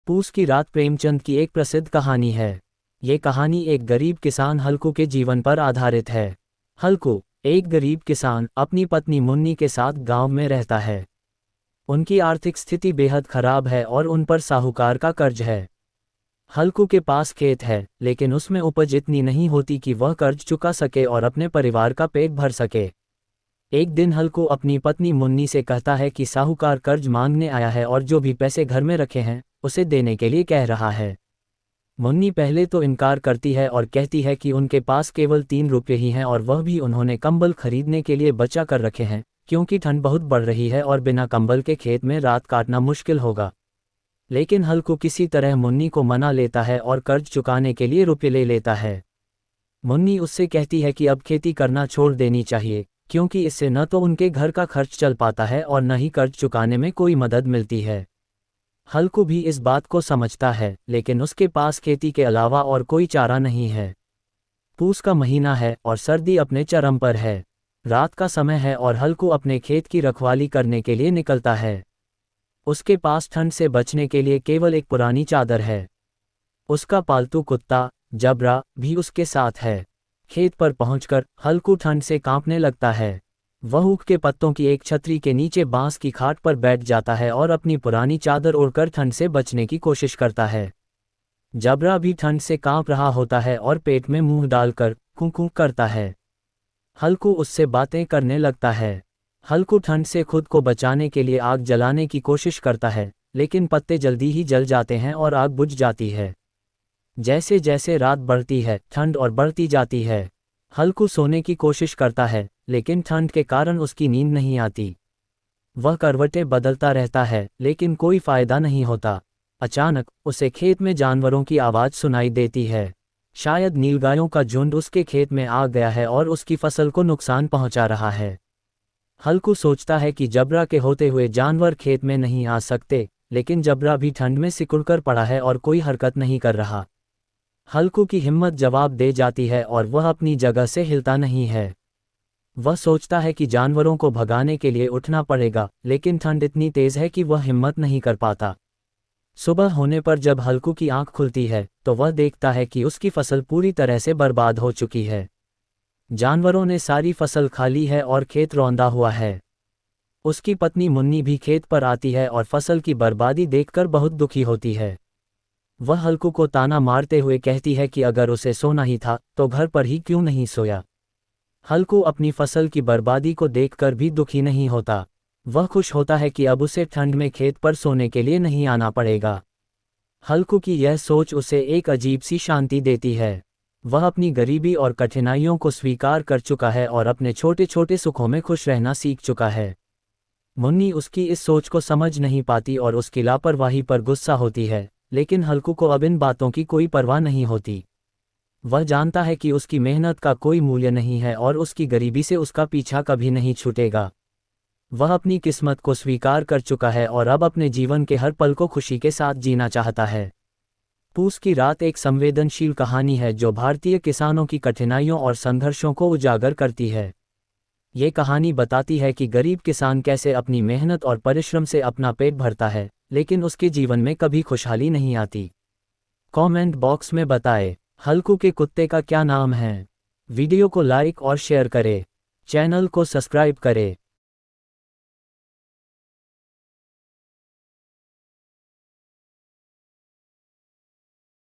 पूस की रात प्रेमचंद की एक प्रसिद्ध कहानी है। ये कहानी एक गरीब किसान हल्कू के जीवन पर आधारित है। हल्कू, एक गरीब किसान, अपनी पत्नी मुन्नी के साथ गांव में रहता है। उनकी आर्थिक स्थिति बेहद खराब है और उन पर साहूकार का कर्ज है। हल्कू के पास खेत है, लेकिन उसमें उपज इतनी नहीं होती कि वह कर्ज चुका सके और अपने परिवार का पेट भर सके। एक दिन हल्कू अपनी पत्नी मुन्नी से कहता है कि साहूकार कर्ज मांगने आया है और जो भी पैसे घर में रखे हैं उसे देने के लिए कह रहा है। मुन्नी पहले तो इनकार करती है और कहती है कि उनके पास केवल 3 रुपये ही हैं और वह भी उन्होंने कंबल खरीदने के लिए बचा कर रखे हैं, क्योंकि ठंड बहुत बढ़ रही है और बिना कंबल के खेत में रात काटना मुश्किल होगा। लेकिन हल्कू किसी तरह मुन्नी को मना लेता है और कर्ज चुकाने के लिए रुपये ले लेता है। मुन्नी उससे कहती है कि अब खेती करना छोड़ देनी चाहिए, क्योंकि इससे न तो उनके घर का खर्च चल पाता है और न ही कर्ज चुकाने में कोई मदद मिलती है। हल्कू भी इस बात को समझता है, लेकिन उसके पास खेती के अलावा और कोई चारा नहीं है। पूस का महीना है और सर्दी अपने चरम पर है। रात का समय है और हल्कू अपने खेत की रखवाली करने के लिए निकलता है। उसके पास ठंड से बचने के लिए केवल एक पुरानी चादर है। उसका पालतू कुत्ता जबरा भी उसके साथ है। खेत पर पहुंचकर हल्कू ठंड से कांपने लगता है। वह ऊख के पत्तों की एक छतरी के नीचे बांस की खाट पर बैठ जाता है और अपनी पुरानी चादर ओढ़कर ठंड से बचने की कोशिश करता है। जबरा भी ठंड से कांप रहा होता है और पेट में मुंह डालकर कूं-कूं करता है। हल्कू उससे बातें करने लगता है। हल्कू ठंड से खुद को बचाने के लिए आग जलाने की कोशिश करता है, लेकिन पत्ते जल्दी ही जल जाते हैं और आग बुझ जाती है। जैसे जैसे रात बढ़ती है, ठंड और बढ़ती जाती है। हल्कू सोने की कोशिश करता है, लेकिन ठंड के कारण उसकी नींद नहीं आती। वह करवटें बदलता रहता है, लेकिन कोई फायदा नहीं होता। अचानक उसे खेत में जानवरों की आवाज़ सुनाई देती है। शायद नीलगायों का झुंड उसके खेत में आ गया है और उसकी फसल को नुकसान पहुंचा रहा है। हल्कू सोचता है कि जबरा के होते हुए जानवर खेत में नहीं आ सकते, लेकिन जबरा भी ठंड में सिकुड़कर पड़ा है और कोई हरकत नहीं कर रहा। हल्कू की हिम्मत जवाब दे जाती है और वह अपनी जगह से हिलता नहीं है। वह सोचता है कि जानवरों को भगाने के लिए उठना पड़ेगा, लेकिन ठंड इतनी तेज है कि वह हिम्मत नहीं कर पाता। सुबह होने पर जब हल्कू की आंख खुलती है तो वह देखता है कि उसकी फसल पूरी तरह से बर्बाद हो चुकी है। जानवरों ने सारी फसल खा ली है और खेत रौंदा हुआ है। उसकी पत्नी मुन्नी भी खेत पर आती है और फसल की बर्बादी देखकर बहुत दुखी होती है। वह हल्कू को ताना मारते हुए कहती है कि अगर उसे सोना ही था तो घर पर ही क्यों नहीं सोया। हल्कू अपनी फसल की बर्बादी को देखकर भी दुखी नहीं होता। वह खुश होता है कि अब उसे ठंड में खेत पर सोने के लिए नहीं आना पड़ेगा। हल्कू की यह सोच उसे एक अजीब सी शांति देती है। वह अपनी गरीबी और कठिनाइयों को स्वीकार कर चुका है और अपने छोटे छोटे सुखों में खुश रहना सीख चुका है। मुन्नी उसकी इस सोच को समझ नहीं पाती और उसकी लापरवाही पर गुस्सा होती है, लेकिन हल्कू को अब इन बातों की कोई परवाह नहीं होती। वह जानता है कि उसकी मेहनत का कोई मूल्य नहीं है और उसकी गरीबी से उसका पीछा कभी नहीं छूटेगा। वह अपनी किस्मत को स्वीकार कर चुका है और अब अपने जीवन के हर पल को खुशी के साथ जीना चाहता है। पूस की रात एक संवेदनशील कहानी है जो भारतीय किसानों की कठिनाइयों और संघर्षों को उजागर करती है। ये कहानी बताती है कि गरीब किसान कैसे अपनी मेहनत और परिश्रम से अपना पेट भरता है, लेकिन उसके जीवन में कभी खुशहाली नहीं आती। कमेंट बॉक्स में बताएं, हल्कू के कुत्ते का क्या नाम है। वीडियो को लाइक और शेयर करें। चैनल को सब्सक्राइब करें।